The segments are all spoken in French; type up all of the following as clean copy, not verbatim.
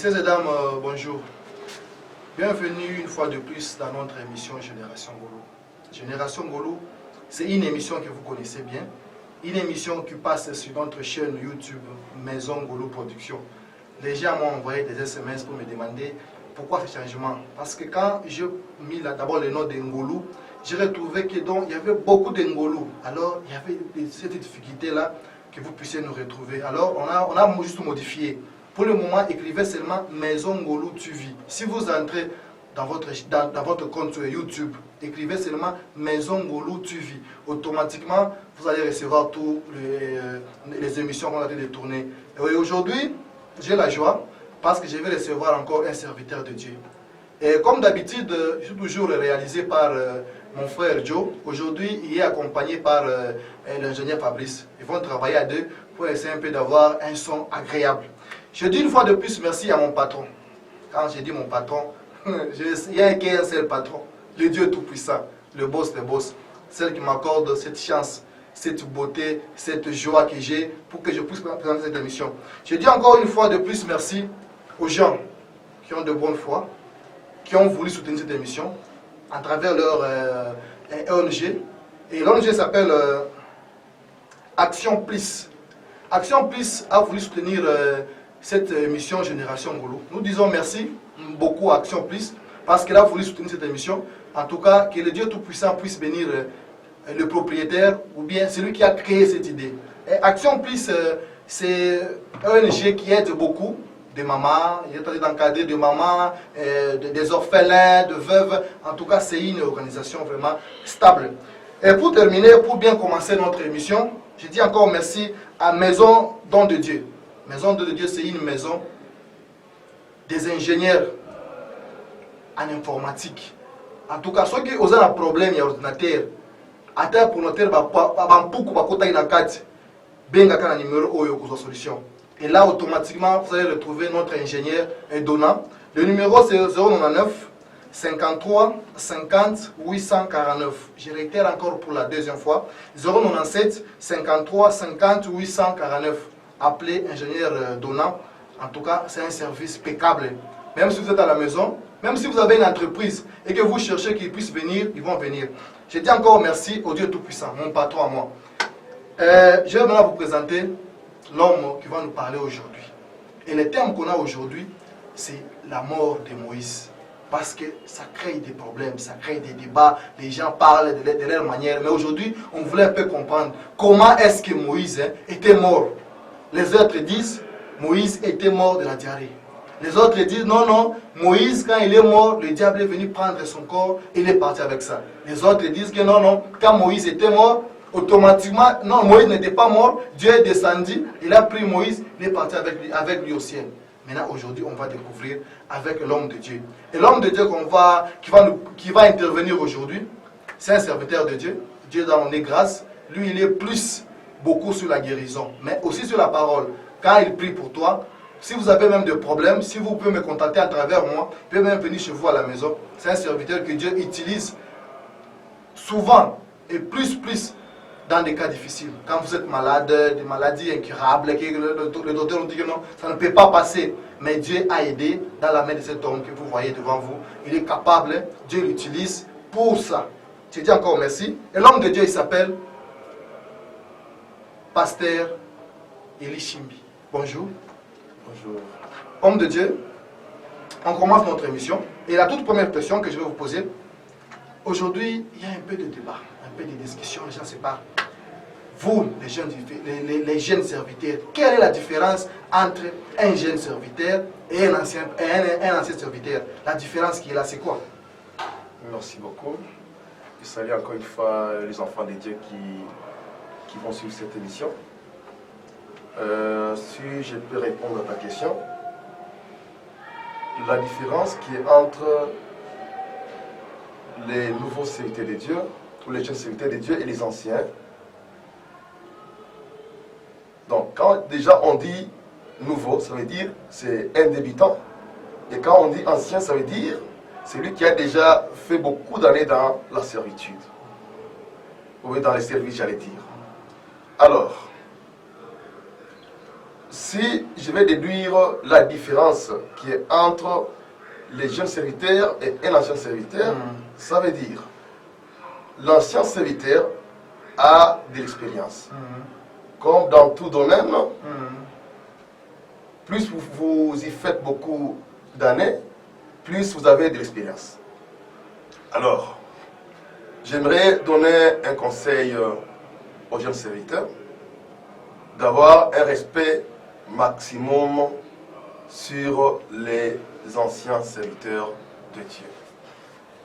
Messieurs et dames, bonjour. Bienvenue une fois de plus dans notre émission Génération Ngolo. Génération Ngolo, c'est une émission que vous connaissez bien. Une émission qui passe sur notre chaîne YouTube Maison Ngolo Production. Les gens m'ont envoyé des SMS pour me demander pourquoi ce changement. Parce que quand j'ai mis d'abord le nom de Ngolo, j'ai retrouvé qu'il y avait beaucoup de Ngolo. Alors il y avait cette difficulté-là que vous puissiez nous retrouver. Alors on a juste modifié. Pour le moment, écrivez seulement Maison Ngolo TV. Si vous entrez dans votre compte sur YouTube, écrivez seulement Maison Ngolo TV. Automatiquement, vous allez recevoir toutes les émissions qu'on a de tourner. Et aujourd'hui, j'ai la joie parce que je vais recevoir encore un serviteur de Dieu. Et comme d'habitude, je suis toujours réalisé par mon frère Joe. Aujourd'hui, il est accompagné par l'ingénieur Fabrice. Ils vont travailler à deux pour essayer un peu d'avoir un son agréable. Je dis une fois de plus merci à mon patron. Quand je dis mon patron, il n'y a qu'un seul patron, le Dieu Tout-Puissant, le boss des boss, celle qui m'accorde cette chance, cette beauté, cette joie que j'ai pour que je puisse présenter cette émission. Je dis encore une fois de plus merci aux gens qui ont de bonne foi, qui ont voulu soutenir cette émission à travers leur ONG. Et l'ONG s'appelle Action Plus. Action Plus a voulu soutenir cette émission Génération Ngolo. Nous disons merci beaucoup à Action Plus parce qu'elle a voulu soutenir cette émission. En tout cas, que le Dieu Tout-Puissant puisse bénir le propriétaire ou bien celui qui a créé cette idée. Et Action Plus, c'est un ONG qui aide beaucoup de mamans, il est en train d'encadrer de mamans, des orphelins, de veuves. En tout cas, c'est une organisation vraiment stable. Et pour terminer, pour bien commencer notre émission, je dis encore merci à Maison Don de Dieu. Maison Don de Dieu, c'est une maison des ingénieurs en informatique. En tout cas, ceux qui ont un problème d'ordinateur, pour noter, solution. Et là, automatiquement, vous allez retrouver notre ingénieur Donna. Le numéro, c'est 099 53 50 849. Je réitère encore pour la deuxième fois. 097 53 50 849. Appelez ingénieur Donna. En tout cas, c'est un service impeccable. Même si vous êtes à la maison, même si vous avez une entreprise et que vous cherchez qu'ils puissent venir, ils vont venir. Je dis encore merci au Dieu Tout-Puissant, mon patron à moi. Je vais maintenant vous présenter l'homme qui va nous parler aujourd'hui. Et le thème qu'on a aujourd'hui, c'est la mort de Moïse. Parce que ça crée des problèmes, ça crée des débats, les gens parlent de leur manière. Mais aujourd'hui, on voulait un peu comprendre comment est-ce que Moïse était mort. Les autres disent, Moïse était mort de la diarrhée. Les autres disent, non, non, Moïse, quand il est mort, le diable est venu prendre son corps et il est parti avec ça. Les autres disent que non, non, quand Moïse était mort, automatiquement, non, Moïse n'était pas mort, Dieu est descendu, il a pris Moïse, il est parti avec lui au ciel. Maintenant, aujourd'hui, on va découvrir avec l'homme de Dieu. Et l'homme de Dieu qui va intervenir aujourd'hui, c'est un serviteur de Dieu. Dieu a donné grâce. Lui, il est beaucoup sur la guérison, mais aussi sur la parole. Quand il prie pour toi, si vous avez même des problèmes, si vous pouvez me contacter à travers moi, vous pouvez même venir chez vous à la maison. C'est un serviteur que Dieu utilise souvent et plus dans des cas difficiles. Quand vous êtes malade, des maladies incurables, le docteur nous dit que non, ça ne peut pas passer. Mais Dieu a aidé dans la main de cet homme que vous voyez devant vous. Il est capable, Dieu l'utilise pour ça. Je dis encore merci. Et l'homme de Dieu, il s'appelle Pasteur Eli Chimbi. Bonjour. Bonjour. Homme de Dieu, on commence notre émission. Et la toute première question que je vais vous poser, aujourd'hui, il y a un peu de débat, un peu de discussion, les gens se parlent. Vous, les jeunes serviteurs, quelle est la différence entre un jeune serviteur et un ancien serviteur? La différence qui est là, c'est quoi? Merci beaucoup. Je salue encore une fois les enfants de Dieu qui vont suivre cette émission. Si je peux répondre à ta question, la différence qui est entre les nouveaux serviteurs de Dieu, ou les jeunes serviteurs de Dieu et les anciens. Donc, quand déjà on dit nouveau, ça veut dire c'est un débutant. Et quand on dit ancien, ça veut dire celui qui a déjà fait beaucoup d'années dans la servitude. Ou dans les services, j'allais dire. Alors, si je vais déduire la différence qui est entre les jeunes serviteurs et un ancien serviteur, ça veut dire l'ancien serviteur a de l'expérience. Comme dans tout domaine, plus vous y faites beaucoup d'années, plus vous avez de l'expérience. Alors, j'aimerais donner un conseil aux jeunes serviteurs d'avoir un respect maximum sur les anciens serviteurs de Dieu.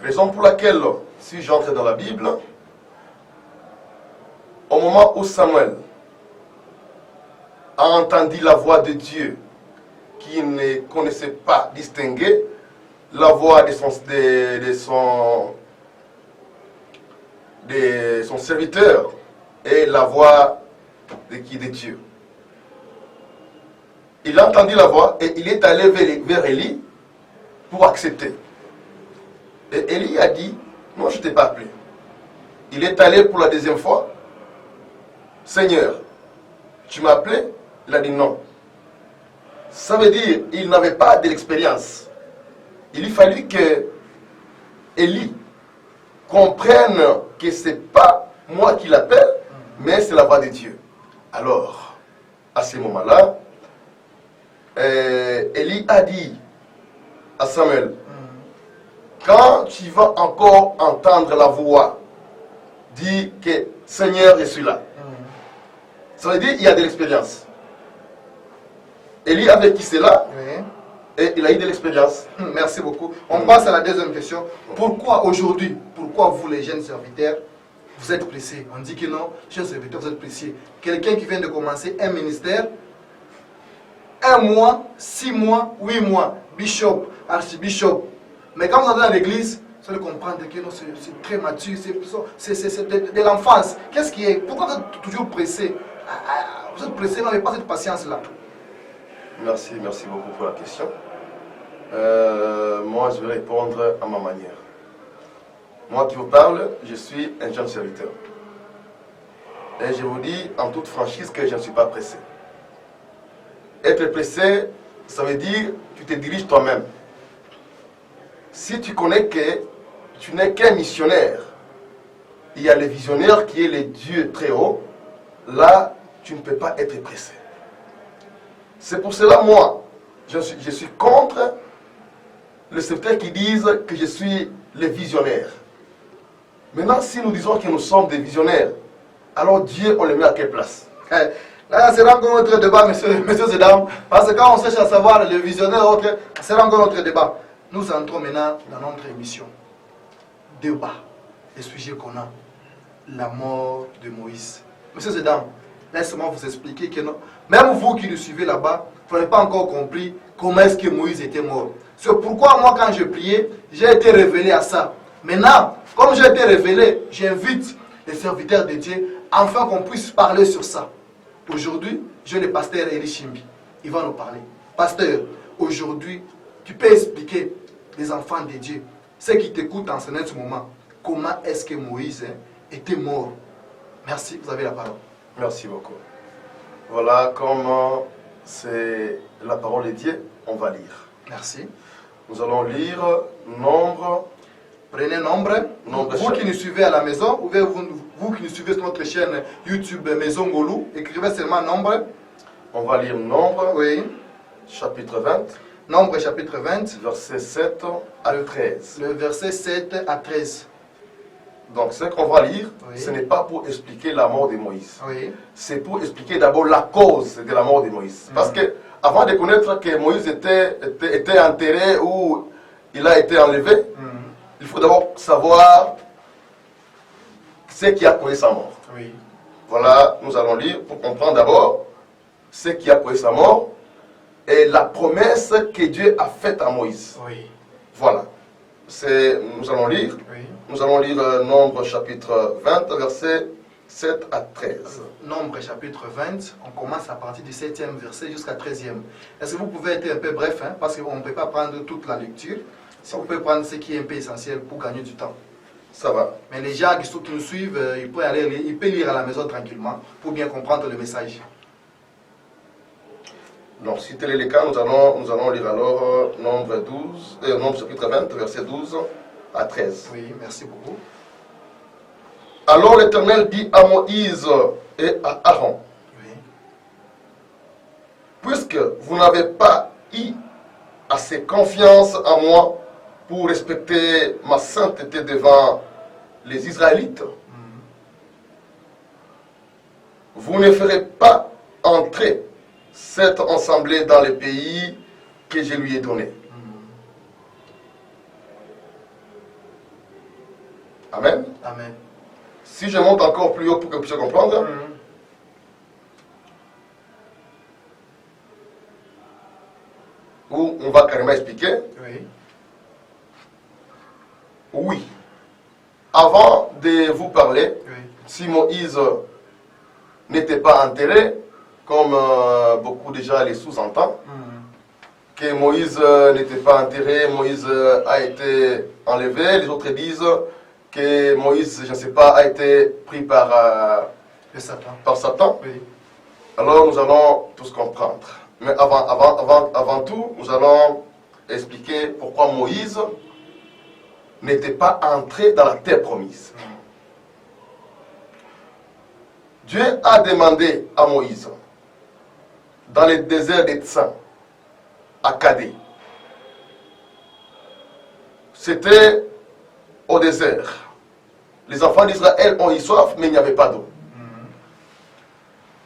Raison pour laquelle, si j'entre dans la Bible, au moment où Samuel a entendu la voix de Dieu, qui ne connaissait pas distinguer la voix de son serviteur et la voix de Dieu. Il a entendu la voix et il est allé vers Élie pour accepter. Et Élie a dit, non, je ne t'ai pas appelé. Il est allé pour la deuxième fois. Seigneur, tu m'as appelé? Il a dit non. Ça veut dire qu'il n'avait pas de l'expérience. Il fallut que Élie comprenne que ce n'est pas moi qui l'appelle, mais c'est la voix de Dieu. Alors, à ce moment-là, Élie a dit à Samuel, quand tu vas encore entendre la voix, dis que Seigneur, je suis là. Ça veut dire qu'il y a de l'expérience. Élie avait qui c'est là, et il a eu de l'expérience. Merci beaucoup. On passe à la deuxième question. Pourquoi aujourd'hui, pourquoi vous les jeunes serviteurs, vous êtes pressés? On dit que non, jeunes serviteurs, vous êtes pressés. Quelqu'un qui vient de commencer un ministère, 1 mois, 6 mois, 8 mois, bishop, archbishop. Mais quand vous entrez dans l'église, vous allez comprendre que non, c'est très mature, c'est de l'enfance. Qu'est-ce qui est? Pourquoi vous êtes toujours pressés? Vous êtes pressés, n'avez pas cette patience-là. Merci beaucoup pour la question. Moi, je vais répondre à ma manière. Moi qui vous parle, je suis un jeune serviteur. Et je vous dis en toute franchise que je ne suis pas pressé. Être pressé, ça veut dire que tu te diriges toi-même. Si tu connais que tu n'es qu'un missionnaire, il y a le visionnaire qui est le Dieu très haut, là, tu ne peux pas être pressé. C'est pour cela, moi, je suis contre les serviteurs qui disent que je suis le visionnaire. Maintenant, si nous disons que nous sommes des visionnaires, alors Dieu, on le met à quelle place? Là, c'est encore notre débat, messieurs et dames. Parce que quand on cherche à savoir le visionnaire, c'est encore notre débat. Nous entrons maintenant dans notre émission. Débat. Les sujets qu'on a. La mort de Moïse. Messieurs et dames, laissez-moi vous expliquer que non. Même vous qui nous suivez là-bas, vous n'avez pas encore compris comment est-ce que Moïse était mort. C'est pourquoi moi, quand je priais, j'ai été révélé à ça. Maintenant, comme j'ai été révélé, j'invite les serviteurs de Dieu afin qu'on puisse parler sur ça. Aujourd'hui, j'ai le pasteur Eli Chimbi. Il va nous parler. Pasteur, aujourd'hui, tu peux expliquer les enfants de Dieu, ceux qui t'écoutent en ce moment, comment est-ce que Moïse était mort. Merci, vous avez la parole. Merci beaucoup. Voilà comment c'est la parole de Dieu, on va lire. Merci. Nous allons lire Nombre. Prenez Nombre. Vous qui nous suivez à la maison, ou vous qui nous suivez sur notre chaîne YouTube Maison Ngolou, écrivez seulement Nombre. On va lire Nombre, oui. Chapitre 20. Nombre chapitre 20. Verset 7 à 13. Le verset 7 à 13. Donc ce qu'on va lire, oui. Ce n'est pas pour expliquer la mort de Moïse. Oui. C'est pour expliquer d'abord la cause de la mort de Moïse. Parce que avant de connaître que Moïse était enterré ou il a été enlevé, il faut d'abord savoir ce qui a causé sa mort. Oui. Voilà, nous allons lire pour comprendre d'abord ce qui a causé sa mort et la promesse que Dieu a faite à Moïse. Oui. Voilà. Nous allons lire. Oui. Nous allons lire Nombre chapitre 20, versets 7 à 13. Nombre chapitre 20, on commence à partir du 7e verset jusqu'à 13e. Est-ce que vous pouvez être un peu bref, parce qu'on ne peut pas prendre toute la lecture. Si vous pouvez prendre ce qui est un peu essentiel pour gagner du temps. Ça va. Mais les gens qui nous suivent, ils peuvent lire à la maison tranquillement pour bien comprendre le message. Donc, si tel est le cas, nous allons lire alors Nombre chapitre 20, verset 12 à 13. Oui, merci beaucoup. Alors l'Éternel dit à Moïse et à Aaron, Oui. puisque vous n'avez pas eu assez confiance en moi pour respecter ma sainteté devant les Israélites, vous ne ferez pas entrer cette assemblée dans le pays que je lui ai donné. Amen. Amen. Si je monte encore plus haut pour que vous puissiez comprendre, où on va carrément expliquer. Oui. Oui. Avant de vous parler, Oui. si Moïse n'était pas enterré, comme beaucoup déjà les sous-entendent, que Moïse n'était pas enterré, Moïse a été enlevé, les autres disent que Moïse, je ne sais pas, a été pris par Satan. Oui. Alors nous allons tous comprendre. Mais avant tout, nous allons expliquer pourquoi Moïse n'était pas entré dans la terre promise. Dieu a demandé à Moïse, dans le désert des Tsins, à Kadé. C'était au désert. Les enfants d'Israël ont eu soif, mais il n'y avait pas d'eau.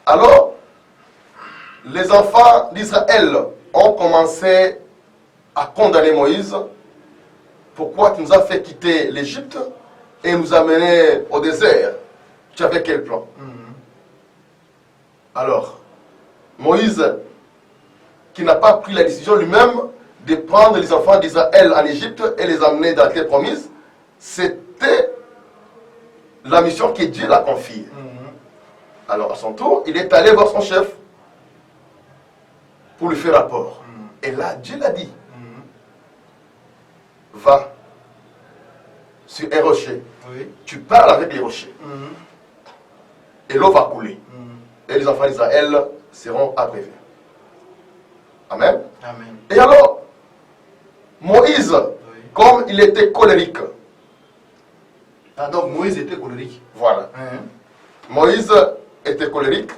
Alors, les enfants d'Israël ont commencé à condamner Moïse. Pourquoi tu nous as fait quitter l'Égypte et nous amener au désert? Tu avais quel plan? Alors, Moïse, qui n'a pas pris la décision lui-même de prendre les enfants d'Israël en Égypte et les amener dans la terre promise, c'était la mission que Dieu l'a confiée. Alors, à son tour, il est allé voir son chef pour lui faire rapport. Et là, Dieu l'a dit, va sur un rocher. Oui. Tu parles avec les rochers. Et l'eau va couler. Et les enfants d'Israël seront abreuvés. Amen. Amen. Et alors, Moïse, comme il était colérique. Ah, donc Moïse était colérique. Voilà. Moïse était colérique.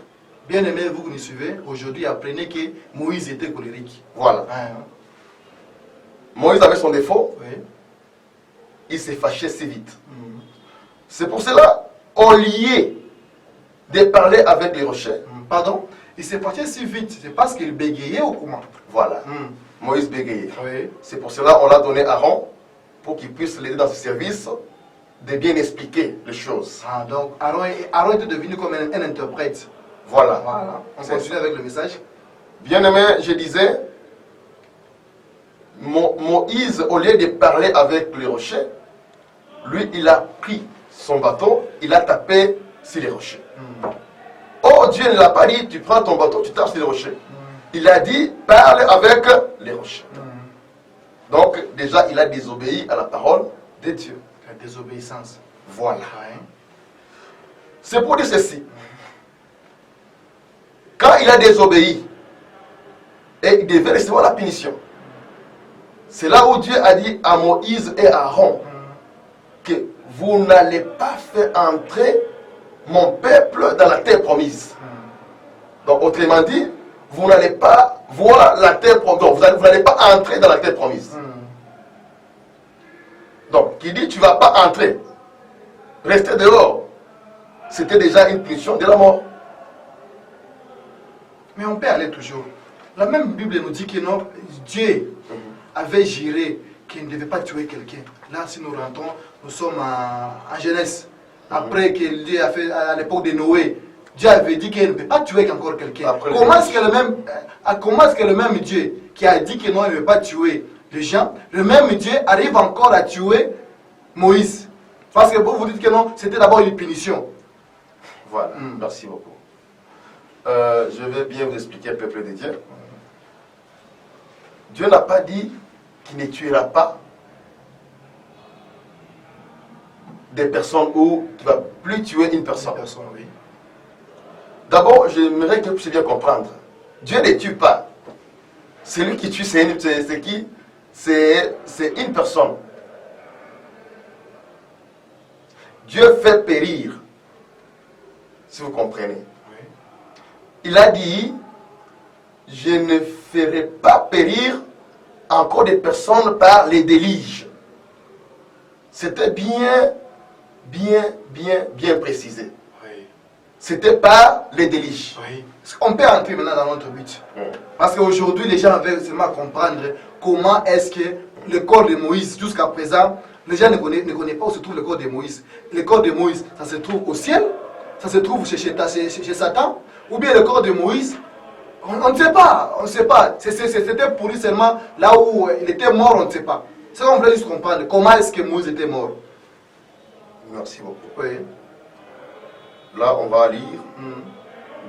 Bien aimé, vous qui nous suivez, aujourd'hui apprenez que Moïse était colérique. Voilà. Moïse avait son défaut. Oui. Il s'est fâché si vite. C'est pour cela, au lieu de parler avec les rochers. Pardon? Il s'est fâché si vite. C'est parce qu'il bégayait ou comment? Voilà. Moïse bégayait. Oui. C'est pour cela qu'on l'a donné à Aaron pour qu'il puisse l'aider dans ce service de bien expliquer les choses. Ah, donc Aaron était devenu comme un interprète. Voilà. Voilà. On continue avec le message. Bien aimé, je disais, Moïse, au lieu de parler avec les rochers, lui, il a pris son bâton, il a tapé sur les rochers. Oh, Dieu ne l'a pas dit, tu prends ton bâton, tu tapes sur les rochers. Il a dit, parle avec les rochers. Donc, déjà, il a désobéi à la parole de Dieu. La désobéissance. Voilà. Ouais. C'est pour dire ceci. Quand il a désobéi, et il devait recevoir la punition, c'est là où Dieu a dit à Moïse et à Aaron que vous n'allez pas faire entrer mon peuple dans la terre promise. Donc, autrement dit, vous n'allez pas voir la terre promise. Donc, vous n'allez pas entrer dans la terre promise. Donc, qui dit tu ne vas pas entrer, rester dehors, c'était déjà une punition de la mort. Mais on peut aller toujours. La même Bible nous dit que non, Dieu avait juré qu'il ne devait pas tuer quelqu'un. Là, si nous rentrons, nous sommes en Genèse. Après que Dieu a fait, à l'époque de Noé, Dieu avait dit qu'il ne peut pas tuer encore quelqu'un. Comment est-ce que le même Dieu qui a dit que non, il ne veut pas tuer les gens, le même Dieu arrive encore à tuer Moïse? Parce que vous vous dites que non, c'était d'abord une punition. Voilà, merci beaucoup. Je vais bien vous expliquer, peuple de Dieu. Dieu n'a pas dit qu'il ne tuera pas des personnes ou qu'il ne va plus tuer une personne. Oui. D'abord, j'aimerais que vous puissiez bien comprendre. Dieu ne tue pas. Celui qui tue, c'est qui? C'est une personne. Dieu fait périr, si vous comprenez. Oui. Il a dit, je ne ferai pas périr encore des personnes par les déluges. C'était bien précisé. Oui. C'était pas les déluges. Oui. On peut entrer maintenant dans notre but. Parce qu'aujourd'hui, les gens veulent seulement comprendre comment est-ce que le corps de Moïse, jusqu'à présent, les gens ne connaissent pas où se trouve le corps de Moïse. Le corps de Moïse, ça se trouve au ciel, ça se trouve chez Satan, ou bien le corps de Moïse, on ne sait pas, on ne sait pas. C'était pour lui seulement là où il était mort, on ne sait pas. C'est qu'on voulait juste comprendre comment est-ce que Moïse était mort. Merci beaucoup. Oui. Là, on va lire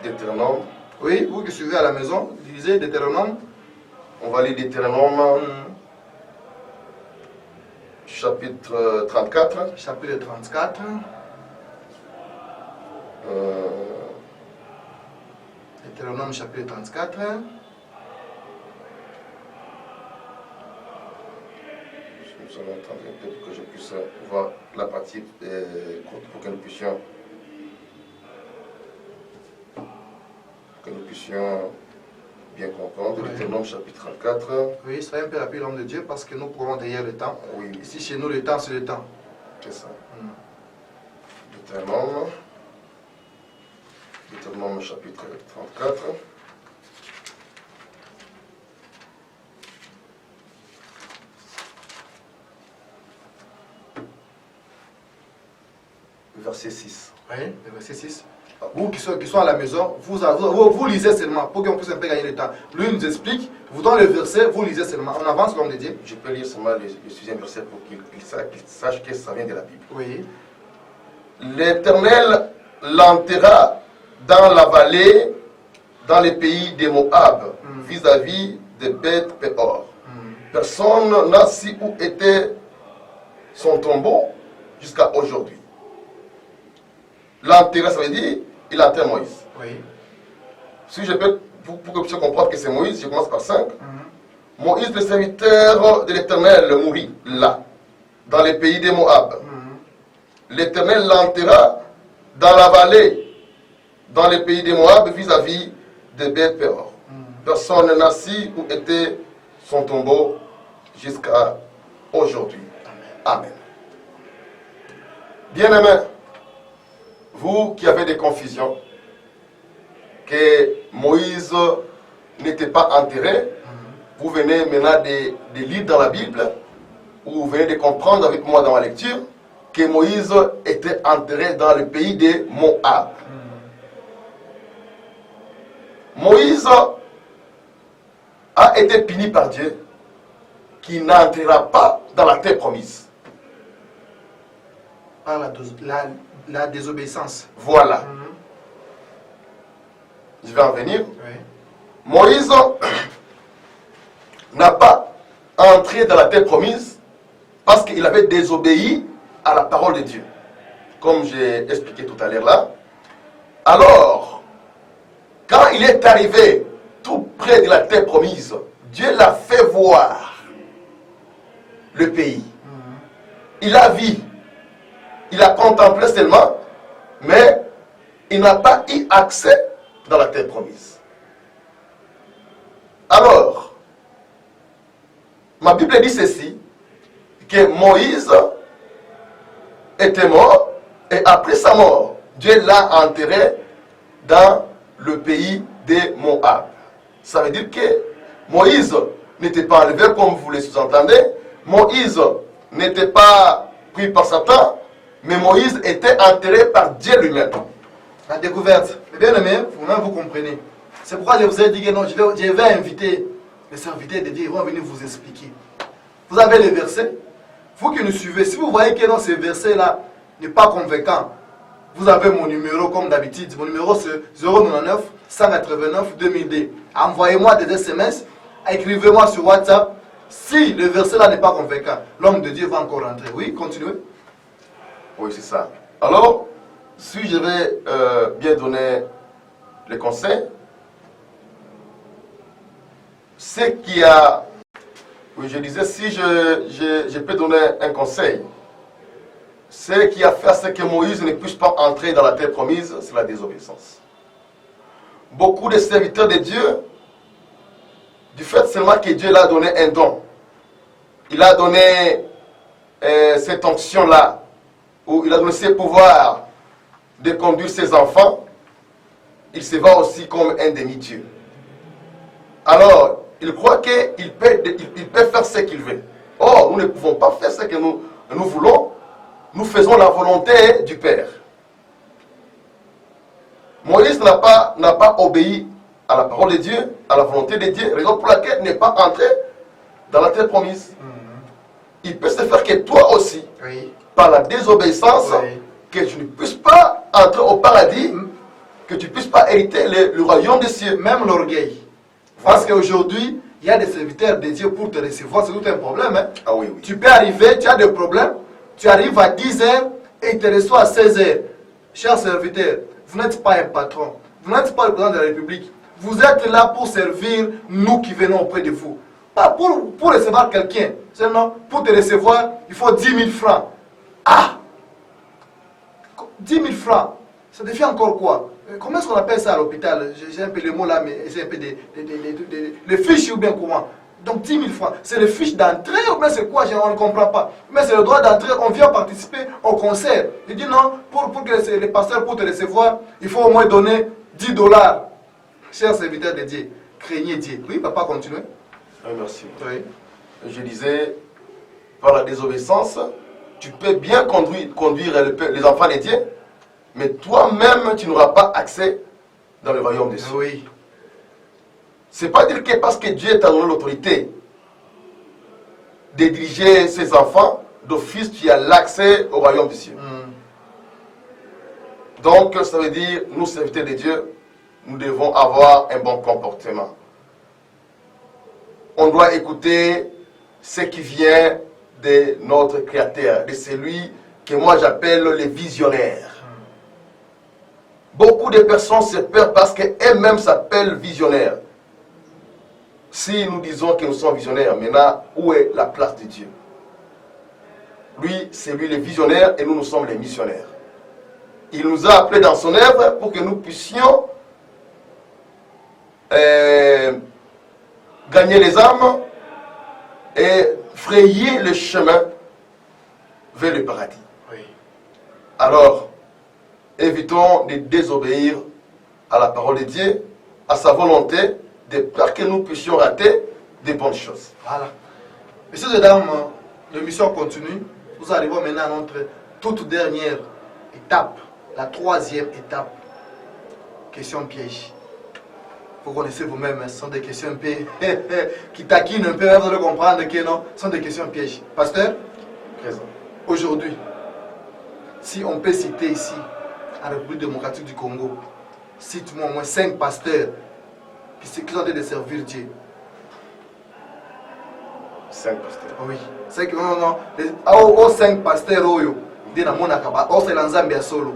Deutéronome. Oui, vous qui suivez à la maison, lisez Deutéronome. On va lire Deutéronome, chapitre 34. Chapitre 34. Deutéronome, chapitre 34. Nous allons attendre un peu pour que je puisse voir la partie courte pour que nous puissions bien comprendre. Oui. Deutéronome chapitre 34. Oui, soyez un peu rapide, l'homme de Dieu, parce que nous courons derrière le temps. Oui. Ici, chez nous, le temps, c'est le temps. C'est ça. Deutéronome chapitre 34. Verset 6. Oui, le verset 6. Vous qui sont à la maison, vous lisez seulement pour qu'on puisse un peu gagner le temps. Lui il nous explique, vous donne le verset, vous lisez seulement. On avance comme de Dieu. Je peux lire seulement le 6e verset pour qu'il sache que ça vient de la Bible. Oui. L'Éternel l'enterra dans la vallée, dans les pays de Moab, vis-à-vis de Beth-Péor. Personne n'a su où était son tombeau jusqu'à aujourd'hui. L'enterrer, ça veut dire, il enterre Moïse. Oui. Si je peux, pour que vous puissiez comprendre que c'est Moïse, je commence par 5. Moïse, le serviteur de l'Éternel, mourit là, dans les pays de Moab. L'Éternel l'enterra dans la vallée, dans les pays de Moab, vis-à-vis de Beth-Péor. Personne n'a su où était son tombeau jusqu'à aujourd'hui. Amen. Bien-aimés, vous qui avez des confusions, que Moïse n'était pas enterré, vous venez maintenant de lire dans la Bible, ou vous venez de comprendre avec moi dans ma lecture, que Moïse était enterré dans le pays de Moab. Moïse a été puni par Dieu, qui n'entrera pas dans la terre promise. Par la désobéissance. Voilà. Je vais en venir. Oui. Moïse n'a pas entré dans la terre promise parce qu'il avait désobéi à la parole de Dieu. Comme j'ai expliqué tout à l'heure là. Alors, quand il est arrivé tout près de la terre promise, Dieu l'a fait voir le pays. Il a vu, il a contemplé seulement, mais il n'a pas eu accès dans la terre promise. Alors, ma Bible dit ceci, que Moïse était mort, et après sa mort, Dieu l'a enterré dans le pays de Moab. Ça veut dire que Moïse n'était pas enlevé comme vous le sous-entendez. Moïse n'était pas pris par Satan, mais Moïse était enterré par Dieu lui-même. La découverte. Bien aimé, vous-même vous comprenez. C'est pourquoi je vous ai dit que non, je vais inviter les serviteurs de Dieu, ils vont venir vous expliquer. Vous avez les versets. Vous qui nous suivez, si vous voyez que non, ces versets-là n'est pas convaincant, vous avez mon numéro comme d'habitude. Mon numéro c'est 099 189 2000D. Envoyez-moi des SMS, écrivez-moi sur WhatsApp. Si le verset là n'est pas convaincant, l'homme de Dieu va encore rentrer. Oui, continuez. Oui, c'est ça. Alors, si je vais bien donner les conseils, ce qui a... Oui, je disais, si je peux donner un conseil, ce qui a fait à ce que Moïse ne puisse pas entrer dans la terre promise, c'est la désobéissance. Beaucoup de serviteurs de Dieu, du fait seulement que Dieu leur a donné un don, il a donné cette onction-là, où il a donné ce pouvoir de conduire ses enfants, il se voit aussi comme un demi-dieu. Alors, il croit qu'il peut faire ce qu'il veut. Or, nous ne pouvons pas faire ce que nous voulons. Nous faisons la volonté du Père. Moïse n'a pas obéi à la parole de Dieu, à la volonté de Dieu, raison pour laquelle il n'est pas entré dans la terre promise. Il peut se faire que toi aussi, par la désobéissance, que tu ne puisses pas entrer au paradis, que tu ne puisses pas hériter le royaume des cieux. Même l'orgueil. Parce qu'aujourd'hui, il y a des serviteurs de Dieu pour te recevoir, c'est tout un problème. Hein? Ah oui, oui. Tu peux arriver, tu as des problèmes, tu arrives à 10h et il te reçoit à 16h. Chers serviteurs, vous n'êtes pas un patron, vous n'êtes pas le président de la République. Vous êtes là pour servir nous qui venons auprès de vous. Pas pour recevoir quelqu'un. Seulement, pour te recevoir, il faut 10 000 francs. Ah 10 000 francs, ça devient encore quoi? Comment est-ce qu'on appelle ça à l'hôpital? J'ai un peu le mot là, mais c'est un peu les fiches ou bien comment? Donc 10 000 francs, c'est les fiches d'entrée ou bien c'est quoi? On ne comprend pas. Mais c'est le droit d'entrée, on vient participer au concert. Il dit non, pour que les pasteurs pour te recevoir, il faut au moins donner 10 $. Chers serviteurs de Dieu, craignez Dieu. Oui, papa, continuez. Oui, merci. Oui. Je disais, par la désobéissance, tu peux bien conduire les enfants de Dieu, mais toi-même, tu n'auras pas accès dans le royaume des cieux. Oui. C'est pas dire que parce que Dieu t'a donné l'autorité de diriger ses enfants, d'office, tu as l'accès au royaume des cieux. Donc, ça veut dire, nous, serviteurs de Dieu, nous devons avoir un bon comportement. On doit écouter ce qui vient de notre Créateur, de celui que moi j'appelle les visionnaires. Beaucoup de personnes se perdent parce qu'elles-mêmes s'appellent visionnaires. Si nous disons que nous sommes visionnaires, maintenant, où est la place de Dieu? Lui, c'est lui le visionnaire et nous sommes les missionnaires. Il nous a appelés dans son œuvre pour que nous puissions gagner les âmes et frayer le chemin vers le paradis. Oui. Alors, évitons de désobéir à la parole de Dieu, à sa volonté, de peur que nous puissions rater de bonnes choses. Voilà. Messieurs et dames, l'émission continue. Nous arrivons maintenant à notre toute dernière étape, la 3e étape. Question piège. Vous connaissez vous-même, ce sont des questions un peu qui taquinent un peu, vous allez comprendre que non, ce sont des questions pièges. Pasteur, aujourd'hui, si on peut citer ici, en République démocratique du Congo, cite-moi au moins 5 pasteurs qui sont en train de servir Dieu. 5 pasteurs. Oui. 5, non. 5 pasteurs, c'est l'ensemble solo.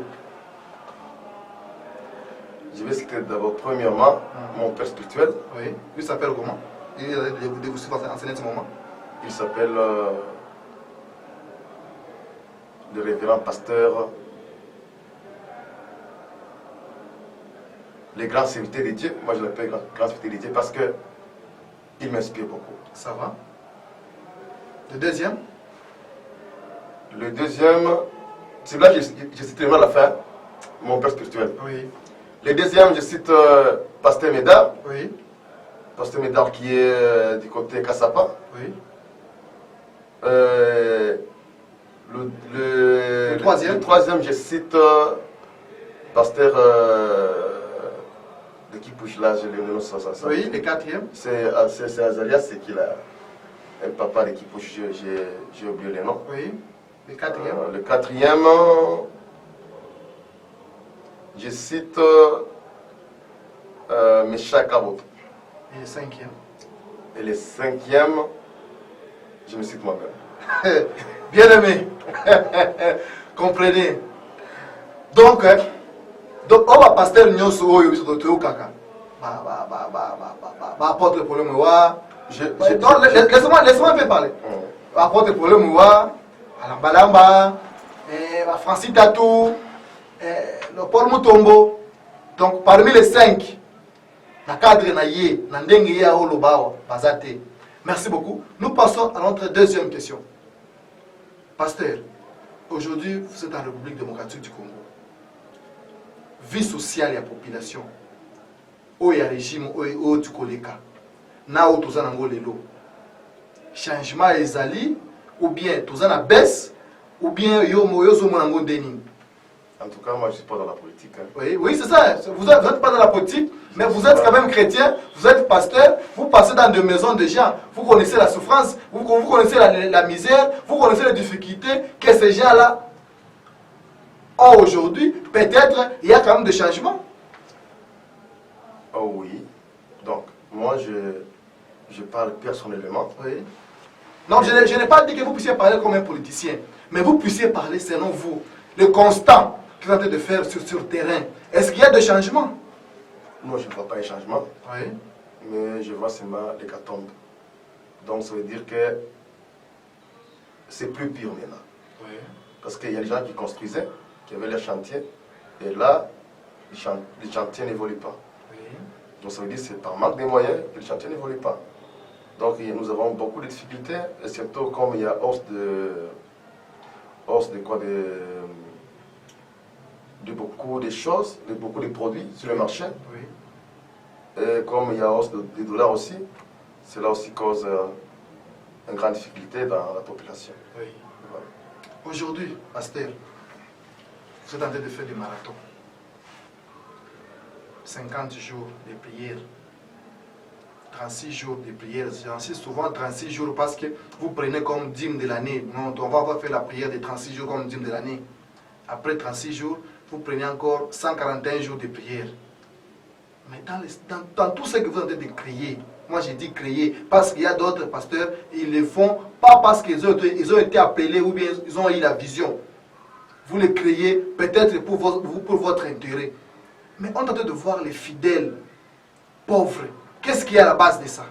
Je vais citer d'abord, premièrement, mon père spirituel. Oui. Il s'appelle comment? Il est de vous enseigner en ce moment. Il s'appelle le révérend pasteur, les grands serviteurs de Dieu. Moi, je l'appelle grand serviteur de Dieu parce qu'il m'inspire beaucoup. Ça va. Le deuxième? Le deuxième, c'est là que je cite vraiment à la fin, mon père spirituel. Oui. Le deuxième, je cite Pasteur Médard. Oui. Pasteur Médard qui est du côté Kassapa. Oui. Le troisième. Le troisième, je cite Pasteur de qui bouge là, je le nom ça. Oui, le quatrième. C'est Azalias, c'est qu'il a un papa de qui bouge, j'ai oublié le nom. Oui. Le quatrième. Le quatrième, je cite Mesha Kabot. Et le cinquième. Et le cinquième, je me cite moi-même. Bien aimé. Comprenez. Donc, on va pasteur Nyoso Oyo Kaka. apporte le problème. Laisse-moi un peu parler. Apporte le problème. Balamba, Francis Tatou, le Paul Mutombo. Donc parmi les 5, la cadre naïe, Nandenge ya Olobawa, Bazate. Merci beaucoup. Nous passons à notre deuxième question. Pasteur, aujourd'hui, vous êtes en République démocratique du Congo. Vie sociale et la population. Où il y a régime, où tu koleka. Na où tu as lelo. Changement ezali, ou bien tu as baisse, ou bien yozo monango deni. En tout cas, moi, je ne suis pas dans la politique. Hein. Oui, c'est ça. Vous n'êtes pas dans la politique, mais vous êtes quand même chrétien, vous êtes pasteur, vous passez dans des maisons de gens, vous connaissez la souffrance, vous connaissez la misère, vous connaissez les difficultés que ces gens-là ont aujourd'hui. Peut-être il y a quand même des changements. Oh oui. Donc, moi, je parle personnellement. Oui. Non, je n'ai pas dit que vous puissiez parler comme un politicien, mais vous puissiez parler selon vous. Le constat que vous êtes en train de faire sur le terrain, est-ce qu'il y a des changements? Moi, je ne vois pas les changements, oui. Mais je vois seulement l'hécatombe. Donc, ça veut dire que c'est plus pire maintenant. Oui. Parce qu'il y a des gens qui construisaient, qui avaient leurs chantiers, et là, les chantiers n'évoluent pas. Oui. Donc, ça veut dire que c'est par manque de moyens que les chantiers n'évoluent pas. Donc, nous avons beaucoup de difficultés, et surtout comme il y a hausse de beaucoup de choses, de beaucoup de produits sur le marché. Oui. Et comme il y a hausse des dollars aussi, cela aussi cause une grande difficulté dans la population. Oui. Voilà. Aujourd'hui, Pasteur, vous êtes en train de faire du marathon. 50 jours de prière. 36 jours de prière. J'insiste souvent 36 jours parce que vous prenez comme dîme de l'année. Non, on va pas faire la prière de 36 jours comme dîme de l'année. Après 36 jours, vous prenez encore 141 jours de prière. Mais dans tout ce que vous êtes en train de créer, moi j'ai dit créer, parce qu'il y a d'autres pasteurs, ils le font pas parce qu'ils ont été appelés ou bien ils ont eu la vision. Vous le créez peut-être pour votre intérêt. Mais on est en train de voir les fidèles, pauvres. Qu'est-ce qu'il y a à la base de ça?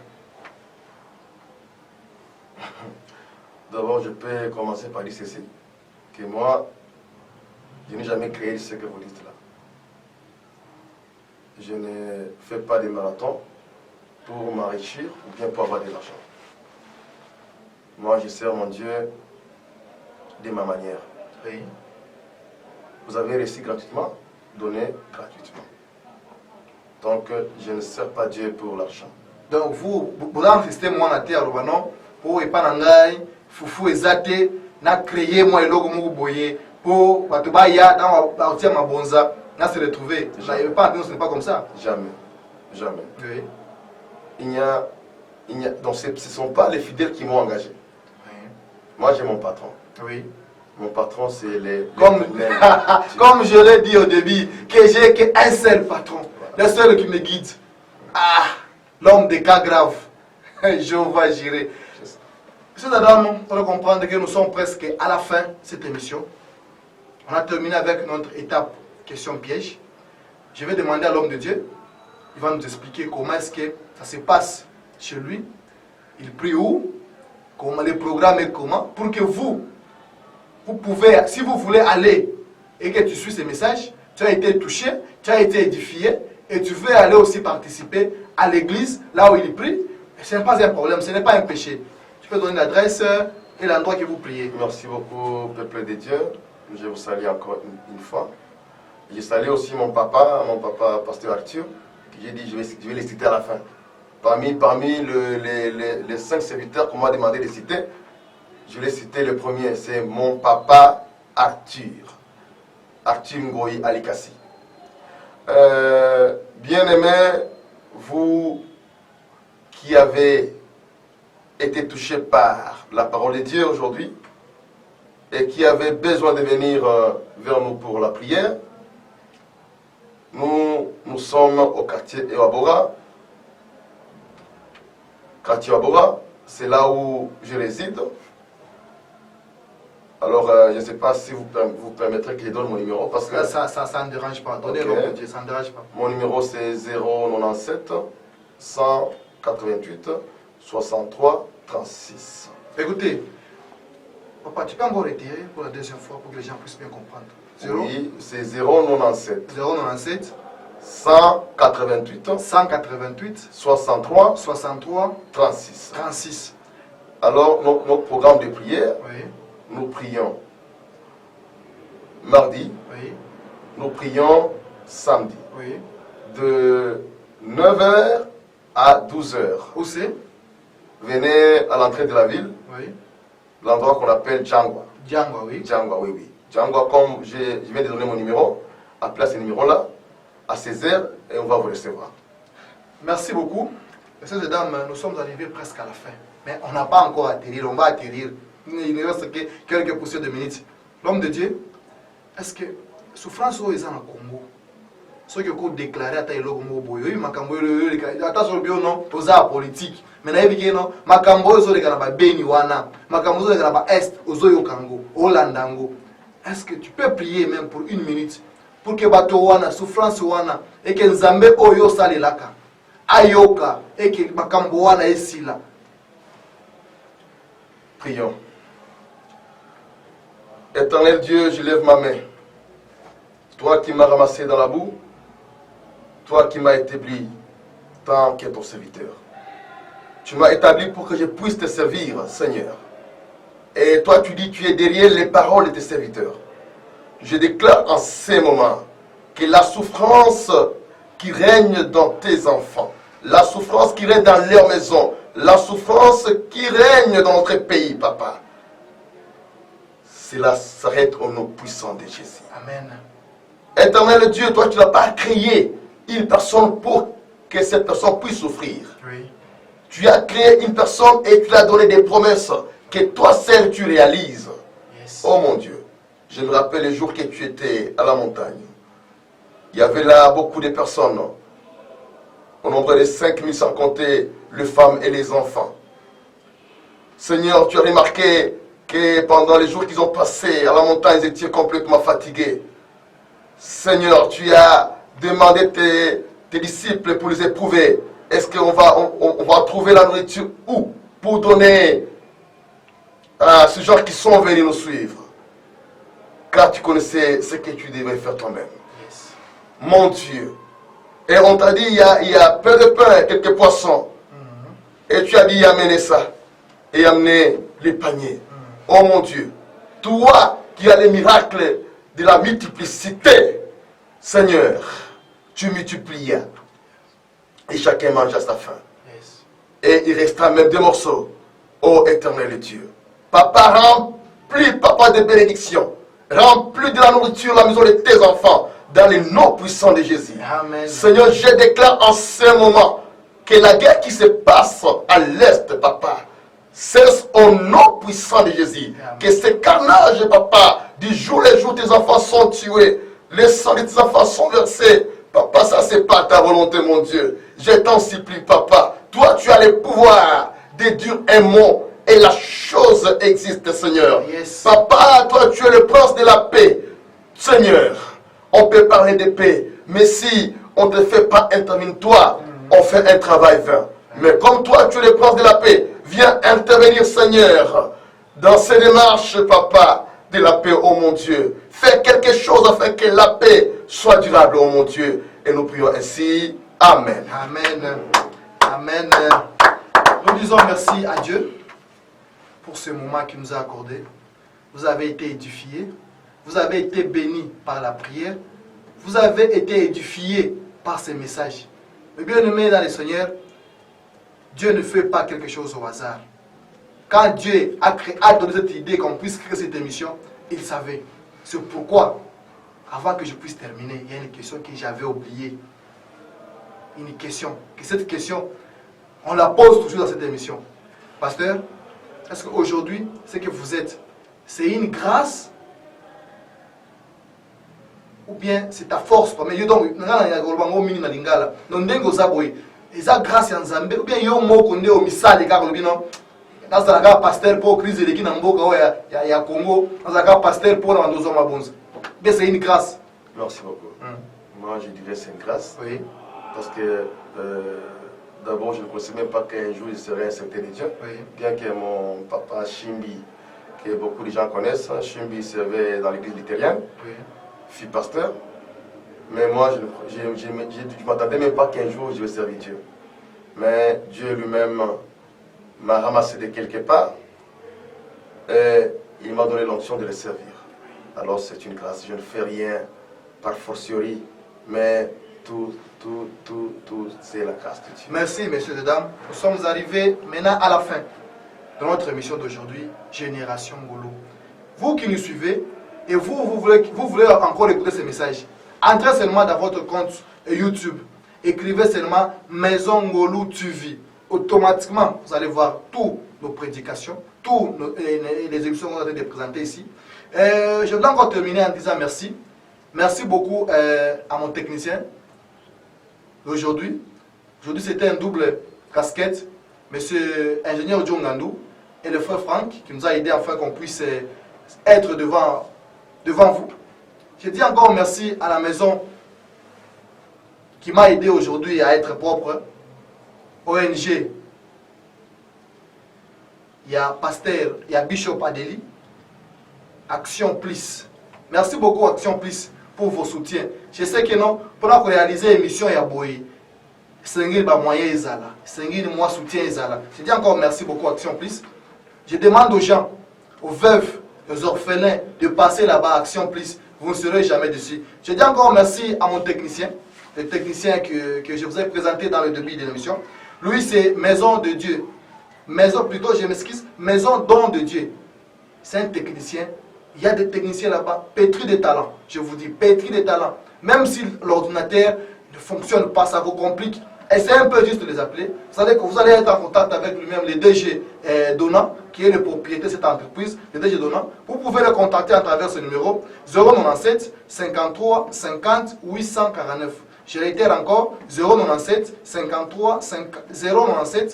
D'abord, je peux commencer par dire ceci, que moi, je n'ai jamais créé ce que vous dites là. Je ne fais pas des marathons pour m'enrichir ou bien pour avoir de l'argent. Moi, je sers mon Dieu de ma manière. Oui. Vous avez reçu gratuitement, donné gratuitement. Donc, je ne sers pas Dieu pour l'argent. Donc, vous insistez moi na terre, non? Pour épanangai, foufou ezate, na créer moi et logo mou boye, pour batubaya dans la ma bonza, na se retrouver. Ce n'est pas comme ça. Jamais. Jamais. Oui. Il y a, donc, ce ne sont pas les fidèles qui m'ont engagé. Oui. Moi, j'ai mon patron. Oui. Mon patron, c'est les comme je l'ai dit au début, que j'ai qu'un seul patron. Le seul qui me guide. Ah, l'homme des cas graves. Je vais gérer. Monsieur Dadam, on doit comprendre que nous sommes presque à la fin de cette émission. On a terminé avec notre étape question piège. Je vais demander à l'homme de Dieu. Il va nous expliquer comment est-ce que ça se passe chez lui. Il prie où, comment le programme est comment, pour que vous pouvez, si vous voulez aller et que tu suis ces messages, tu as été touché, tu as été édifié, et tu veux aller aussi participer à l'église, là où il prie, ce n'est pas un problème, ce n'est pas un péché. Tu peux donner l'adresse et l'endroit que vous priez. Merci beaucoup, peuple de Dieu. Je vous salue encore une fois. Je salue aussi mon papa, pasteur Arthur, que j'ai dit, je vais les citer à la fin. Parmi les 5 serviteurs qu'on m'a demandé de citer, je vais citer le premier, c'est mon papa Arthur Ngoyi Alikassi. Bien-aimés, vous qui avez été touchés par la parole de Dieu aujourd'hui et qui avez besoin de venir vers nous pour la prière, nous sommes au quartier Ewabora. Quartier Ewabora, c'est là où je réside. Alors, je ne sais pas si vous permettrez que je donne mon numéro parce que... Ça ne dérange pas. Donnez Okay. l'homme de Dieu, ça ne dérange pas. Mon numéro c'est 097 188 63 36. Écoutez, papa, tu peux encore retirer pour la deuxième fois pour que les gens puissent bien comprendre. Oui, c'est 097 097 188 188 63 63 36. 36. Alors, notre programme de prière, Oui, nous prions mardi, oui, nous prions samedi, oui. de 9h à 12h. Où c'est? Venez à l'entrée de la ville, Oui. l'endroit qu'on appelle Djangwa. Djangwa, oui. Djangwa, oui, oui. Djangwa, comme je viens de donner mon numéro, appelez ce numéro-là à 16h et on va vous recevoir. Merci beaucoup. Messieurs et dames, nous sommes arrivés presque à la fin. Mais on n'a pas encore atterri, on va atterrir. Il ne reste que quelques poussières de minutes. L'homme de Dieu, est-ce que souffrance est en Congo? Ce que vous déclarez à Taïlo Congo, oui, Makambo, attention, non, aux arts politiques. Mais naïvi non, Makambo, aux autres, Beni Wana, Makambo, aux autres, Est, aux Oyo Kango, Olandango. Est-ce que tu peux prier même pour une minute pour que Bato Wana, souffrance Wana, et que Nzambe Oyo Salelaka, Ayoka, et que Makambo Wana est si là? Prions. Éternel Dieu, je lève ma main. Toi qui m'as ramassé dans la boue, toi qui m'as établi tant qu'est ton serviteur. Tu m'as établi pour que je puisse te servir, Seigneur. Et toi, tu dis, tu es derrière les paroles de tes serviteurs. Je déclare en ces moments que la souffrance qui règne dans tes enfants, la souffrance qui règne dans leur maison, la souffrance qui règne dans notre pays, Papa, cela s'arrête au nom puissant de Jésus. Amen. Éternel Dieu, toi tu n'as pas créé une personne pour que cette personne puisse souffrir. Oui. Tu as créé une personne et tu lui as donné des promesses que toi seul tu réalises. Yes. Oh mon Dieu, je me rappelle le jour que tu étais à la montagne. Il y avait là beaucoup de personnes, au nombre de 5000 sans compter les femmes et les enfants. Seigneur, tu as remarqué que pendant les jours qu'ils ont passés à la montagne, ils étaient complètement fatigués. Seigneur, tu as demandé tes disciples pour les éprouver. Est-ce qu'on va trouver la nourriture où pour donner à ceux gens qui sont venus nous suivre? Car tu connaissais ce que tu devais faire toi-même. Yes. Mon Dieu. Et on t'a dit, il y a peu de pain, quelques poissons. Et tu as dit, amenez ça. Et amenez les paniers. Oh mon Dieu. Toi qui as les miracles de la multiplicité, Seigneur, tu multiplies. Et chacun mange à sa faim. Yes. Et il restera même des morceaux. Ô éternel Dieu. Papa, remplis, Papa, de bénédictions. Remplis de la nourriture la maison de tes enfants. Dans les noms puissants de Jésus. Amen. Seigneur, je déclare en ce moment que la guerre qui se passe à l'Est, Papa, cesse au nom puissant de Jésus. Amen. Que ce carnage, Papa, du jour le jour, tes enfants sont tués. Les sangs de tes enfants sont versés. Papa, ça c'est pas ta volonté, mon Dieu. Je t'en supplie, Papa. Toi, tu as le pouvoir de dire un mot et la chose existe, Seigneur. Yes. Papa, toi, tu es le prince de la paix. Seigneur, on peut parler de paix, mais si on ne te fait pas intervenir, toi, on fait un travail vain. Mais comme toi, tu es le prince de la paix, viens intervenir, Seigneur, dans ces démarches, Papa, de la paix, oh mon Dieu. Fais quelque chose afin que la paix soit durable, oh mon Dieu. Et nous prions ainsi. Amen. Amen. Amen. Nous disons merci à Dieu pour ce moment qu'il nous a accordé. Vous avez été édifiés. Vous avez été bénis par la prière. Vous avez été édifiés par ces messages. Mais bien aimé dans le Seigneur, Dieu ne fait pas quelque chose au hasard. Quand Dieu a donné cette idée qu'on puisse créer cette émission, il savait. C'est pourquoi, avant que je puisse terminer, il y a une question que j'avais oubliée. Une question. Que cette question, on la pose toujours dans cette émission. Pasteur, est-ce qu'aujourd'hui, ce que vous êtes, c'est une grâce ou bien c'est ta force? Mais yo donc ngala ngolbango mini na lingala. Non ndengo zaboy. Eza grâce ya Nzambe ou bien yo moko nde o misale ka kolobino Dans un pasteur pour crise de l'équipe il y a Congo, dans un pasteur pour l'endozo mabonza. Mais c'est une grâce. Merci beaucoup. Moi, je dirais c'est une grâce. Oui. Parce que d'abord, je ne pensais même pas qu'un jour je serais un secteur de Dieu. Oui. Bien que mon papa Chimbi, que beaucoup de gens connaissent, Chimbi servait dans l'église luthérienne, Oui. fut pasteur. Mais moi, je ne m'attendais même pas qu'un jour je vais servir Dieu. Mais Dieu lui-même m'a ramassé de quelque part et il m'a donné l'onction de le servir. Alors c'est une grâce. Je ne fais rien par fortiori, mais tout, c'est la grâce de Dieu. Merci, messieurs et dames. Nous sommes arrivés maintenant à la fin de notre émission d'aujourd'hui, Génération Ngolo. Vous qui nous suivez, et vous voulez encore écouter ce message, entrez seulement dans votre compte YouTube, écrivez seulement Maison Ngolo TV. Automatiquement, vous allez voir toutes nos prédications, toutes les émissions qu'on a de présenter ici. Je voudrais encore terminer en disant merci. Merci beaucoup à mon technicien d'aujourd'hui. Aujourd'hui, c'était un double casquette. Monsieur ingénieur John Ngandou et le frère Franck qui nous a aidés afin qu'on puisse être devant vous. Je dis encore merci à la maison qui m'a aidé aujourd'hui à être propre. ONG, il y a Pasteur, il y a Bishop Adeli, Action Plus. Merci beaucoup Action Plus pour vos soutiens. Je sais que non, pendant qu'on réalise l'émission, il y a Boy. Sengir ba moyen ezala. Sengir moi soutien ezala. Je dis encore merci beaucoup Action Plus. Je demande aux gens, aux veuves, aux orphelins de passer là-bas Action Plus. Vous ne serez jamais dessus. Je dis encore merci à mon technicien, le technicien que je vous ai présenté dans le début de l'émission. Lui, c'est Maison de Dieu. Maison, plutôt, je m'excuse, Maison Don de Dieu. C'est un technicien. Il y a des techniciens là-bas, pétris de talent. Je vous dis, pétris de talent. Même si l'ordinateur ne fonctionne pas, ça vous complique. Essayez un peu juste de les appeler. Vous savez que vous allez être en contact avec lui-même, le DG Donnant, qui est le propriétaire de cette entreprise, le DG Donnant. Vous pouvez le contacter à travers ce numéro 097 53 50 849. Je réitère encore 097 53 50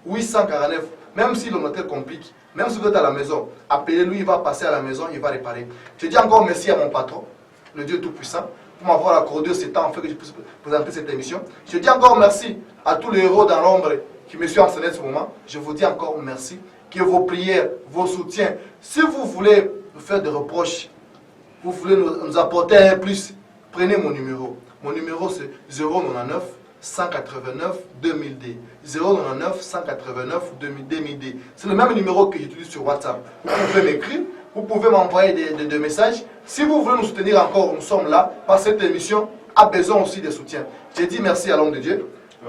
849. Même si l'ordinateur complique, même si vous êtes à la maison, appelez-lui, il va passer à la maison, il va réparer. Je dis encore merci à mon patron, le Dieu Tout-Puissant, pour m'avoir accordé ce temps afin que je puisse présenter cette émission. Je dis encore merci à tous les héros dans l'ombre qui me suivent en ce moment. Je vous dis encore merci. Que vos prières, vos soutiens, si vous voulez nous faire des reproches, vous voulez nous apporter un plus, prenez mon numéro. Mon numéro c'est 099 189 2000D. 099 189 2000D. C'est le même numéro que j'utilise sur WhatsApp. Vous pouvez m'écrire, vous pouvez m'envoyer des messages. Si vous voulez nous soutenir encore, nous sommes là, parce que cette émission a besoin aussi de soutien. J'ai dit merci à l'homme de Dieu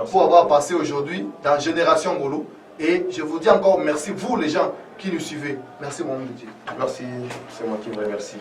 pour avoir passé aujourd'hui dans Génération Ngolo. Et je vous dis encore merci, vous les gens qui nous suivez. Merci mon homme de Dieu. Merci, c'est moi qui vous remercie.